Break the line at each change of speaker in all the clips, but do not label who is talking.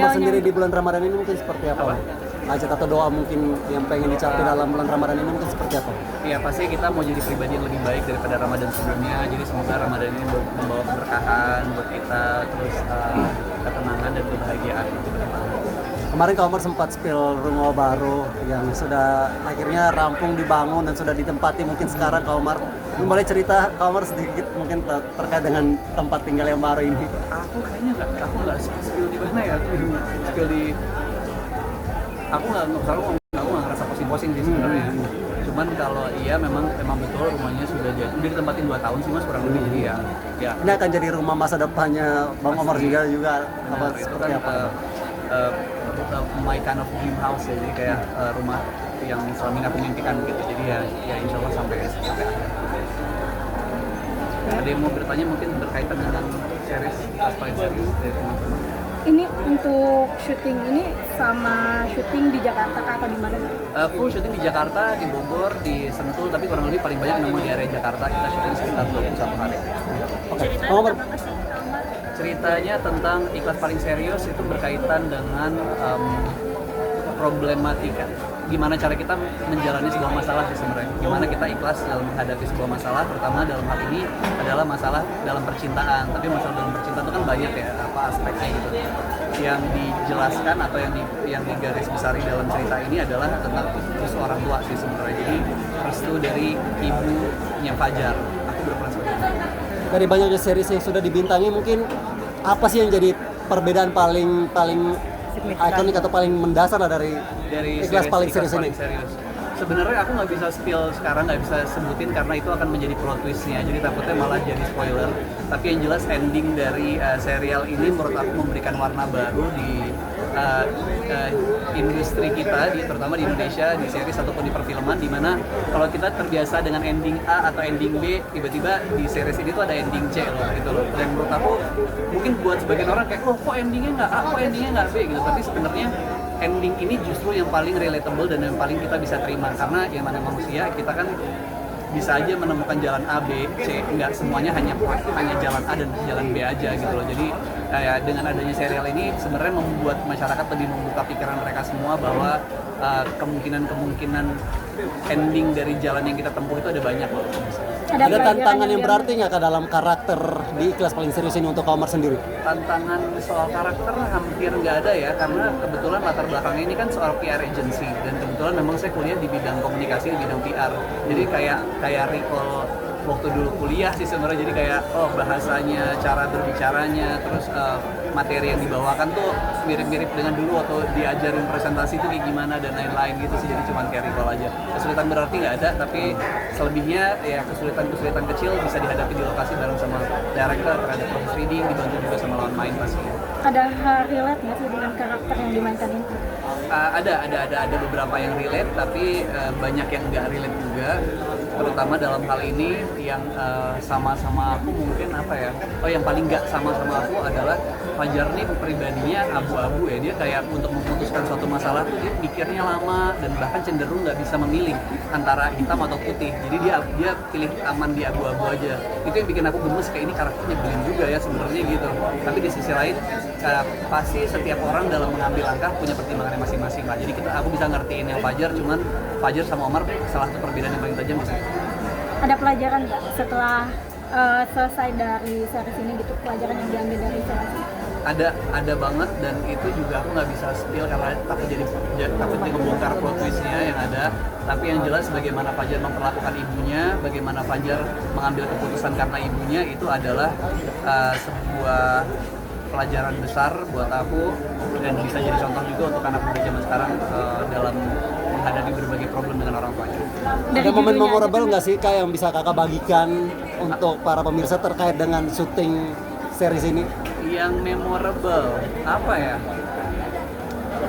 Omar sendiri di bulan Ramadan ini mungkin seperti apa? Hajat atau doa mungkin yang pengen dicapai dalam bulan Ramadan ini mungkin seperti apa?
Iya, pasti kita mau jadi pribadi yang lebih baik daripada Ramadan sebelumnya. Jadi semoga Ramadan ini membawa keberkahan buat kita, terus ketenangan dan kebahagiaan gitu.
Kemarin Kak Omar sempat spill rumah baru yang sudah akhirnya rampung dibangun dan sudah ditempati. Mungkin sekarang Kak Omar boleh cerita Kak Omar sedikit mungkin terkait dengan tempat tinggal yang baru ini.
Aku kayaknya nggak skill di mana ya, skill di aku nggak ngerasa posing-posing sih sebenarnya. Cuman kalau iya memang betul rumahnya sudah jadi udah ditempatin 2 tahun sih Mas kurang lebih, jadi ya
Ini akan jadi rumah masa depannya Bang Omar juga apa
itu
seperti
kan
apa?
My kind of dream house ya, jadi kayak rumah yang selama ini aku mimpikan gitu. Jadi ya insya Allah sampai akhir. Ada yang mau bertanya mungkin berkaitan dengan series Aspire series dari teman-teman?
Ini untuk syuting ini sama syuting di Jakarta atau di mana?
Full syuting di Jakarta, di Bogor, di Sentul, tapi kurang lebih paling banyak memang di area Jakarta. Kita syuting sekitar 21 hari.
Oke. Bang Omar,
Ceritanya tentang Ikhlas Paling Serius itu berkaitan dengan problematika. Gimana cara kita menjalani sebuah masalah sih sebenarnya. Gimana kita ikhlas dalam menghadapi sebuah masalah, terutama dalam hal ini adalah masalah dalam percintaan. Tapi masalah dalam percintaan itu kan banyak ya apa aspeknya gitu. Yang dijelaskan atau yang digaris besari dalam cerita ini adalah tentang restu orang tua sih sebenarnya. Jadi restu dari ibunya Fajar. Aku berperan sebagai ibu.
dari banyaknya series yang sudah dibintangi mungkin apa sih yang jadi perbedaan paling ikonik atau paling mendasar lah dari Ikhlas Paling Serius ini?
Sebenarnya aku nggak bisa spill sekarang, nggak bisa sebutin karena itu akan menjadi plot twistnya, jadi takutnya malah jadi spoiler. Tapi yang jelas ending dari serial ini menurut aku memberikan warna baru di industri kita, terutama di Indonesia, di series ataupun di perfilman, dimana kalau kita terbiasa dengan ending A atau ending B, tiba-tiba di series ini tuh ada ending C loh, gitu loh. Dan menurut aku mungkin buat sebagian orang kayak, oh kok endingnya nggak A, kok endingnya nggak B gitu. Tapi sebenarnya ending ini justru yang paling relatable dan yang paling kita bisa terima, karena yang mana manusia kita kan bisa aja menemukan jalan A, B, C, nggak semuanya hanya jalan A dan jalan B aja gitu loh. Jadi ya, dengan adanya serial ini sebenarnya membuat masyarakat lebih membuka pikiran mereka semua bahwa kemungkinan ending dari jalan yang kita tempuh itu ada banyak loh.
Ada tantangan yang berarti nggak Kak dalam karakter di Ikhlas Paling Serius ini untuk Kak Omar sendiri?
Tantangan soal karakter hampir nggak ada ya, karena kebetulan latar belakangnya ini kan soal PR agency, dan kebetulan memang saya kuliah di bidang komunikasi, di bidang PR. Jadi kayak recall waktu dulu kuliah sih sebenarnya, jadi kayak bahasanya, cara berbicaranya, terus materi yang dibawakan tuh mirip-mirip dengan dulu waktu diajarin presentasi itu kayak gimana dan lain-lain gitu sih. Jadi cuma kayak recall aja. Kesulitan berarti nggak ada, tapi selebihnya ya kesulitan kecil bisa dihadapi di lokasi bareng sama director, terhadap proses reading, dibantu juga sama lawan main pastinya.
Ada hal relate nggak sih dengan karakter yang dimainkan ini?
Ada beberapa yang relate, tapi banyak yang nggak relate juga, terutama dalam hal ini yang sama-sama aku mungkin apa ya, yang paling nggak sama-sama aku adalah Fajar nih pribadinya abu-abu ya. Dia kayak untuk memutuskan suatu masalah tuh dia pikirnya lama dan bahkan cenderung nggak bisa memilih antara hitam atau putih. Jadi dia pilih aman di abu-abu aja. Itu yang bikin aku gemes, kayak ini karakternya nyebelin juga ya sebenarnya gitu. Tapi di sisi lain pasti setiap orang dalam mengambil langkah punya pertimbangannya masing-masing lah. Jadi aku bisa ngertiin yang Fajar, cuman Fajar sama Omar salah satu perbedaan yang paling tajam di situ.
Ada pelajaran nggak setelah selesai dari series ini gitu, pelajaran yang diambil dari series ini?
Ada banget, dan itu juga aku nggak bisa spill karena takut ngebongkar plot twistnya yang ada. Tapi yang jelas bagaimana Fajar memperlakukan ibunya, bagaimana Fajar mengambil keputusan karena ibunya, itu adalah sebuah pelajaran besar buat aku dan bisa jadi contoh juga untuk anak muda zaman sekarang dalam menghadapi berbagai problem dengan orang tuanya.
Ada momen memorable nggak sih Kak yang bisa Kakak bagikan untuk para pemirsa terkait dengan syuting series ini?
Yang memorable apa ya?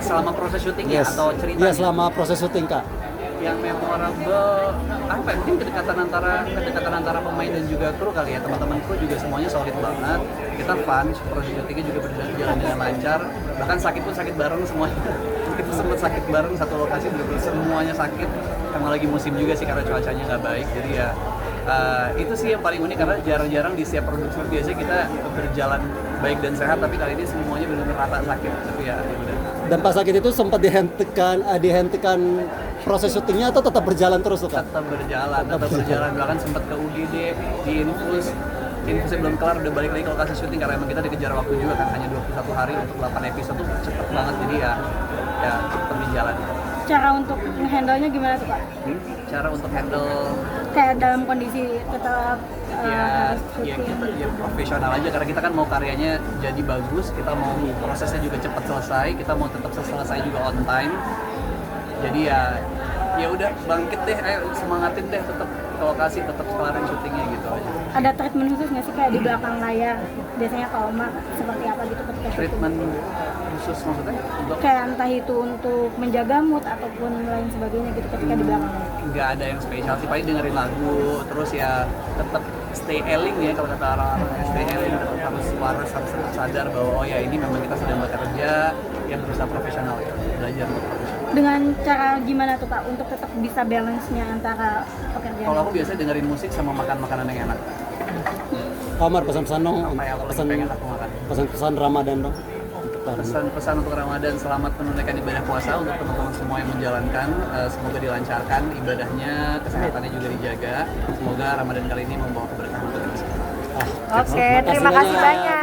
Selama proses syutingnya atau ceritanya?
Iya, selama proses syuting Kak.
Yang memorable apa ya? Mungkin kedekatan antara pemain dan juga kru kali ya. Teman-teman kru juga semuanya solid banget. Kita fun, proses syutingnya juga berjalan dengan lancar. Bahkan sakit pun sakit bareng semuanya. Kita sempat sakit bareng satu lokasi, benar-benar semuanya sakit. Karena lagi musim juga sih, karena cuacanya nggak baik. Jadi ya itu sih yang paling unik, karena jarang-jarang di setiap produksi biasanya kita berjalan baik dan sehat, tapi kali ini semuanya benar-benar rata sakit. Tapi ya udah.
Dan pas sakit itu sempat dihentikan proses syutingnya atau tetap berjalan terus tuh Kak?
Tetap berjalan, bahkan sempat ke UGD di infusnya belum kelar, udah balik lagi ke lokasi syuting karena emang kita dikejar waktu juga kan, hanya 21 hari untuk 8 episode tuh cepet banget, jadi ya tetap di jalan.
Cara untuk nge-handle-nya gimana tuh Kak?
Cara untuk handle
Kayak dalam kondisi tetap harus
ya
syuting.
kita ya profesional aja, karena kita kan mau karyanya jadi bagus, kita mau prosesnya juga cepat selesai, kita mau tetap selesai juga on time. Jadi ya udah bangkit deh, ayo semangatin deh, tetap ke lokasi, tetap kelarin syutingnya gitu aja.
Ada treatment khusus nggak sih kayak di belakang layar? Biasanya kalau Omar seperti apa gitu ketika syuting?
Treatment khusus maksudnya untuk
Kayak entah itu untuk menjaga mood ataupun lain sebagainya gitu ketika di belakang layar.
nggak ada yang spesial sih, paling dengerin lagu, terus ya tetap stay eling ya, kalau kata orang-orang stay eling, tetap harus waras, harus tetap sadar bahwa oh ya ini memang kita sedang bekerja, yang berusaha profesional ya, belajar untuk profesional.
Dengan cara gimana tuh Kak untuk tetap bisa balance-nya antara pekerjaan?
Kalau aku biasanya dengerin musik sama makan makanan yang enak,
Omar pesan-pesan dong,
apa yang aku lagi pengen aku makan.
pesan-pesan Ramadan dong.
Pesan-pesan untuk Ramadan, selamat menunaikan ibadah puasa untuk teman-teman semua yang menjalankan. Semoga dilancarkan ibadahnya, kesehatannya juga dijaga. Semoga Ramadan kali ini membawa keberkahan untuk kita semua.
Oke, terima kasih banyak.